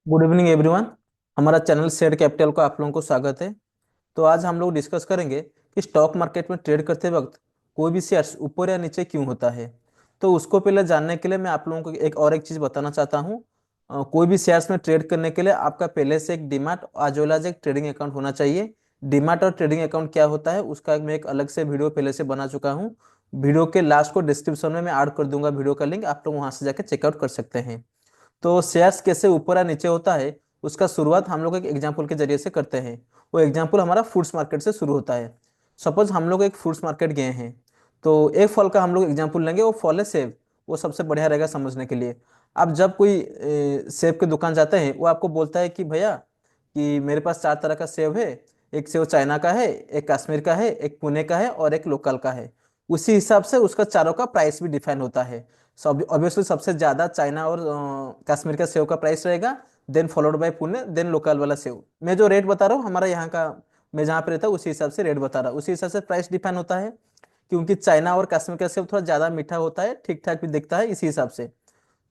Good evening everyone. हमारा channel share capital को आप लोगों को स्वागत है। तो आज हम लोग डिस्कस करेंगे कि स्टॉक मार्केट में ट्रेड करते वक्त कोई भी शेयर ऊपर या नीचे क्यों होता है। तो उसको पहले जानने के लिए मैं आप लोगों को एक चीज़ बताना चाहता हूँ। कोई भी शेयर्स में ट्रेड करने के लिए आपका पहले से एक डीमैट एज वेल एज एक ट्रेडिंग अकाउंट होना चाहिए। डीमैट और ट्रेडिंग अकाउंट क्या होता है उसका मैं एक अलग से वीडियो पहले से बना चुका हूँ। वीडियो के लास्ट को डिस्क्रिप्शन में मैं ऐड कर दूंगा वीडियो का लिंक, आप लोग वहां से जाकर चेकआउट कर सकते हैं। तो शेयर्स कैसे ऊपर या नीचे होता है उसका शुरुआत हम लोग एक एग्जाम्पल के जरिए से करते हैं। वो एग्जाम्पल हमारा फूड्स मार्केट से शुरू होता है। सपोज हम लोग एक फ्रूट्स मार्केट गए हैं, तो एक फल का हम लोग एग्जाम्पल लेंगे, वो फल है सेब। वो सबसे बढ़िया रहेगा समझने के लिए। आप जब कोई सेब की दुकान जाते हैं, वो आपको बोलता है कि भैया कि मेरे पास चार तरह का सेब है। एक सेब चाइना का है, एक कश्मीर का है, एक पुणे का है और एक लोकल का है। उसी हिसाब से उसका चारों का प्राइस भी डिफाइन होता है। सब ऑब्वियसली सबसे ज्यादा चाइना और कश्मीर का सेव का प्राइस रहेगा, then followed by Pune, then local वाला सेव। मैं जो रेट बता रहा हूँ हमारा यहाँ का, मैं जहाँ पे रहता हूँ उसी हिसाब से रेट बता रहा हूँ, उसी हिसाब से प्राइस डिफाइन होता है। क्योंकि चाइना और कश्मीर का सेव थोड़ा ज्यादा मीठा होता है, ठीक ठाक भी दिखता है इसी हिसाब से।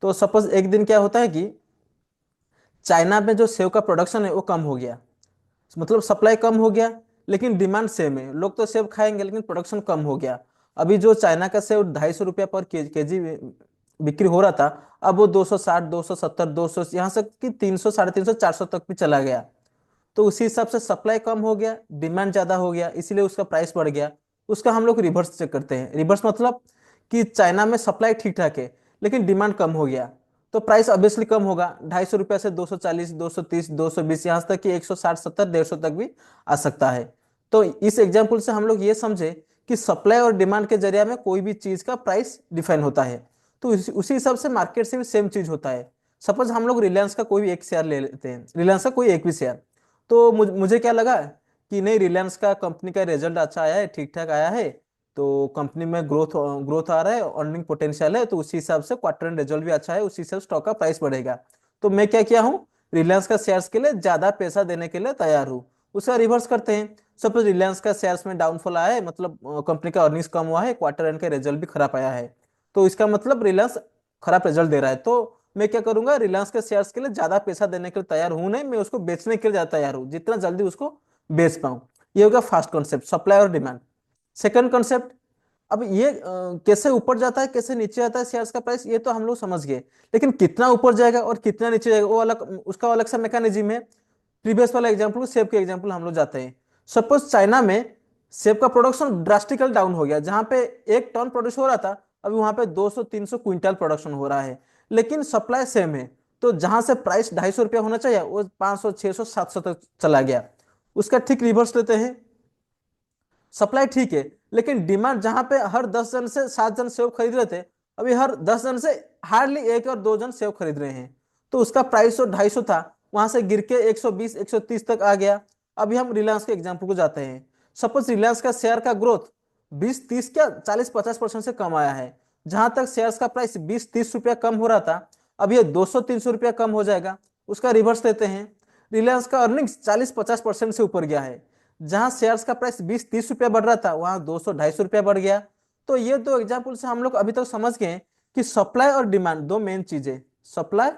तो सपोज एक दिन क्या होता है कि चाइना में जो सेव का प्रोडक्शन है वो कम हो गया, मतलब सप्लाई कम हो गया, लेकिन डिमांड सेम है। लोग तो सेब खाएंगे लेकिन प्रोडक्शन कम हो गया। अभी जो चाइना का सेब 250 रुपया पर केजी बिक्री हो रहा था, अब वो 260, 270, 200, यहाँ से कि 300, 350, 400 तक भी चला गया। तो उसी हिसाब से सप्लाई कम हो गया, डिमांड ज्यादा हो गया, इसीलिए उसका प्राइस बढ़ गया। उसका हम लोग रिवर्स चेक करते हैं। रिवर्स मतलब कि चाइना में सप्लाई ठीक ठाक है लेकिन डिमांड कम हो गया, तो प्राइस ऑब्वियसली कम होगा। 250 रुपया से 240, 230, 220, यहाँ तक कि 160, 70, 150 तक भी आ सकता है। तो इस एग्जाम्पल से हम लोग ये समझे कि सप्लाई और डिमांड के जरिया में कोई भी चीज का प्राइस डिफाइन होता है। तो उसी हिसाब से मार्केट से भी सेम चीज होता है। सपोज हम लोग रिलायंस का कोई भी एक शेयर ले लेते हैं, रिलायंस का कोई एक भी शेयर। तो मुझे क्या लगा कि नहीं, रिलायंस का कंपनी का रिजल्ट अच्छा आया है, ठीक ठाक आया है। तो कंपनी में ग्रोथ ग्रोथ आ रहा है, अर्निंग पोटेंशियल है, तो उसी हिसाब से क्वार्टर एंड रिजल्ट भी अच्छा है, उसी हिसाब से स्टॉक का प्राइस बढ़ेगा। तो मैं क्या किया हूँ, रिलायंस का शेयर्स के लिए ज्यादा पैसा देने के लिए तैयार हूँ। उसका रिवर्स करते हैं। सपोज रिलायंस का शेयर्स में डाउनफॉल आया है, मतलब कंपनी का अर्निंग्स कम हुआ है, क्वार्टर एंड का रिजल्ट भी खराब आया है। तो इसका मतलब रिलायंस खराब रिजल्ट दे रहा है। तो मैं क्या करूंगा, रिलायंस के शेयर्स के लिए ज्यादा पैसा देने के लिए तैयार हूं नहीं, मैं उसको बेचने के लिए ज्यादा तैयार हूं, जितना जल्दी उसको बेच पाऊं। ये हो गया फर्स्ट कॉन्सेप्ट, सप्लाई और डिमांड। सेकंड कॉन्सेप्ट, अब ये कैसे ऊपर जाता है कैसे नीचे जाता है शेयर्स का प्राइस, ये तो हम लोग समझ गए। लेकिन कितना ऊपर जाएगा और कितना नीचे जाएगा वो अलग, उसका अलग सा मैकेनिज्म है। प्रीवियस वाला एग्जांपल, सेब के एग्जांपल हम लोग जाते हैं। सपोज चाइना में सेब का प्रोडक्शन ड्रास्टिकल डाउन हो गया, जहां पे 1 टन प्रोड्यूस हो रहा था, अभी वहां पे 200-300 क्विंटल प्रोडक्शन हो रहा है, लेकिन सप्लाई सेम है। तो जहां से प्राइस 250 रुपया होना चाहिए वो 500, 600, 700 तक चला गया। उसका ठीक रिवर्स लेते हैं। सप्लाई ठीक है लेकिन डिमांड जहां पे हर 10 जन से 7 जन सेव खरीद रहे थे, अभी हर 10 जन से हार्डली 1 और 2 जन सेव खरीद रहे हैं। तो उसका प्राइस जो 250 था, वहां से गिर के 120, 130 तक आ गया। अभी हम रिलायंस के एग्जाम्पल को जाते हैं। सपोज रिलायंस का शेयर का ग्रोथ 20, 30 क्या 40, 50% से कम आया है। जहां तक शेयर्स का प्राइस 20, 30 रुपया कम हो रहा था, अब ये 200, 300 रुपया कम हो जाएगा। उसका रिवर्स लेते हैं। रिलायंस का अर्निंग्स 40, 50% से ऊपर गया है। जहां शेयर्स का प्राइस 20, 30 रुपया बढ़ रहा था, वहां 200, 250 रुपया बढ़ गया। तो ये दो एग्जाम्पल से हम लोग अभी तक समझ गए कि सप्लाई और डिमांड दो मेन चीजें, सप्लाई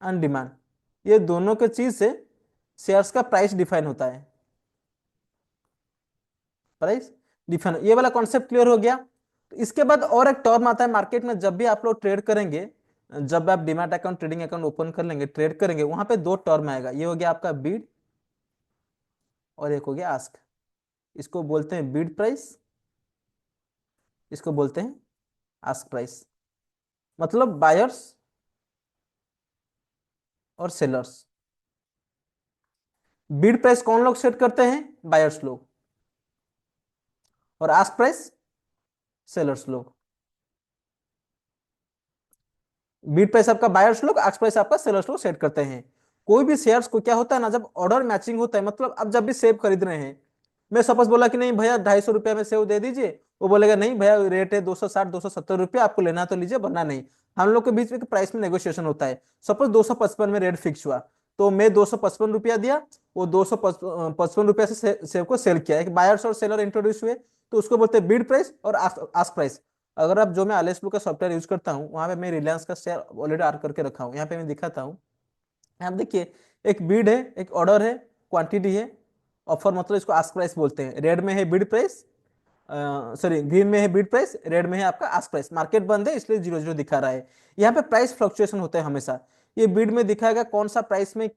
एंड डिमांड, ये दोनों के चीज से शेयर्स का प्राइस डिफाइन होता है। प्राइस डिफाइन, ये वाला कॉन्सेप्ट क्लियर हो गया। तो इसके बाद और एक टर्म आता है मार्केट में, जब भी आप लोग ट्रेड करेंगे, जब आप demat account, trading account open कर लेंगे, ट्रेड करेंगे, वहां पे दो टर्म आएगा। ये हो गया आपका बीड और एक हो गया आस्क। इसको बोलते हैं बीड प्राइस, इसको बोलते हैं आस्क प्राइस। मतलब बायर्स और सेलर्स। बिड प्राइस कौन लोग सेट करते हैं, बायर्स लोग, और आस्क प्राइस सेलर्स लोग। बिड प्राइस आपका बायर्स लोग, आस्क प्राइस आपका सेलर्स लोग सेट करते हैं। कोई भी शेयर्स को क्या होता है ना, जब ऑर्डर मैचिंग होता है, मतलब अब जब भी सेव खरीद रहे हैं, मैं सपोज बोला कि नहीं भैया 250 रुपया में सेव दे दीजिए, वो बोलेगा नहीं भैया रेट है 260, 270 रुपया, आपको लेना तो लीजिए वरना नहीं। हम लोग के बीच में प्राइस में नेगोशिएशन होता है। सपोज 255 में रेट फिक्स हुआ, तो मैं 255 रुपया दिया, वो 255 रुपया से सेव को सेल किया। एक बायर्स और सेलर इंट्रोड्यूस हुए, तो उसको बोलते हैं बिड प्राइस और आस्क प्राइस। अगर आप, जो मैं आलेस ब्लू का सॉफ्टवेयर यूज करता हूँ, वहां पे मैं रिलायंस का शेयर ऑलरेडी आर करके रखा हूँ, यहाँ पे मैं दिखाता हूँ। यहाँ देखिए, एक बिड है, एक ऑर्डर है, क्वांटिटी है, ऑफर मतलब इसको आस्क प्राइस बोलते हैं। रेड में है बिड प्राइस, सॉरी ग्रीन में है बिड प्राइस, रेड में है आपका आस्क प्राइस। मार्केट बंद है इसलिए 0 0 दिखा रहा है। यहाँ पे प्राइस फ्लक्चुएशन होता है हमेशा। ये बिड में दिखाएगा कौन सा प्राइस में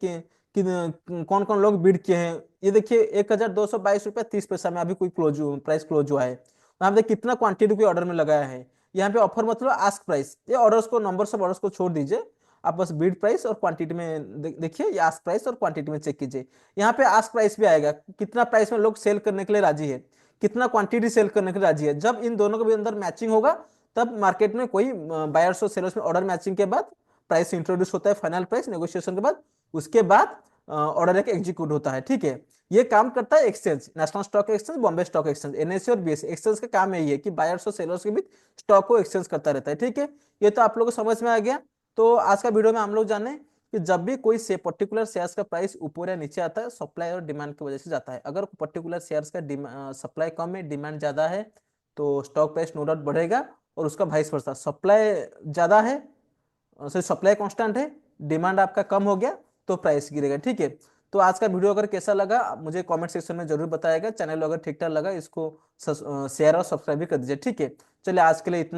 कौन कौन लोग बिड किए हैं। ये देखिए 1222 रुपया 30 पैसा में अभी कोई प्राइस क्लोज हुआ है। यहाँ पे कितना क्वांटिटी कोई ऑर्डर में लगाया है। यहाँ पे ऑफर मतलब आस्क प्राइस। ये ऑर्डर्स को, नंबर सब ऑर्डर्स को छोड़ दीजिए, आप बस बिड प्राइस और क्वांटिटी में देखिए, ये आस्क प्राइस और क्वांटिटी में चेक कीजिए। यहाँ पे आस्क प्राइस भी आएगा, कितना प्राइस में लोग सेल करने के लिए राजी है, कितना क्वांटिटी सेल करने के लिए राजी है। जब इन दोनों के भी अंदर मैचिंग होगा, तब मार्केट में कोई बायर्स और सेलर्स में ऑर्डर मैचिंग के बाद प्राइस इंट्रोड्यूस होता है, फाइनल प्राइस नेगोशिएशन के बाद। उसके बाद ऑर्डर एक एग्जीक्यूट होता है, ठीक है। ये काम करता है exchange, national stock exchange, Bombay stock exchange, NSC और बीएसई एक्सचेंज का काम यही है कि बायर्स और सेलर्स के बीच स्टॉक को एक्सचेंज करता रहता है, ठीक है। ये तो आप लोगों को समझ में आ गया। तो आज का वीडियो में हम लोग जाने कि जब भी कोई से पर्टिकुलर शेयर्स का प्राइस ऊपर या नीचे आता है, सप्लाई और डिमांड की वजह से जाता है। अगर पर्टिकुलर शेयर्स का सप्लाई कम है, डिमांड ज्यादा है, तो स्टॉक प्राइस नो डाउट बढ़ेगा। और उसका वाइस वर्सा, सप्लाई ज्यादा है, सॉरी सप्लाई कांस्टेंट है, डिमांड आपका कम हो गया, तो प्राइस गिरेगा, ठीक है। तो आज का वीडियो अगर कैसा लगा आप मुझे कमेंट सेक्शन में जरूर बताएगा। चैनल अगर ठीक ठाक लगा, इसको शेयर और सब्सक्राइब भी कर दीजिए, ठीक है। चलिए आज के लिए इतना।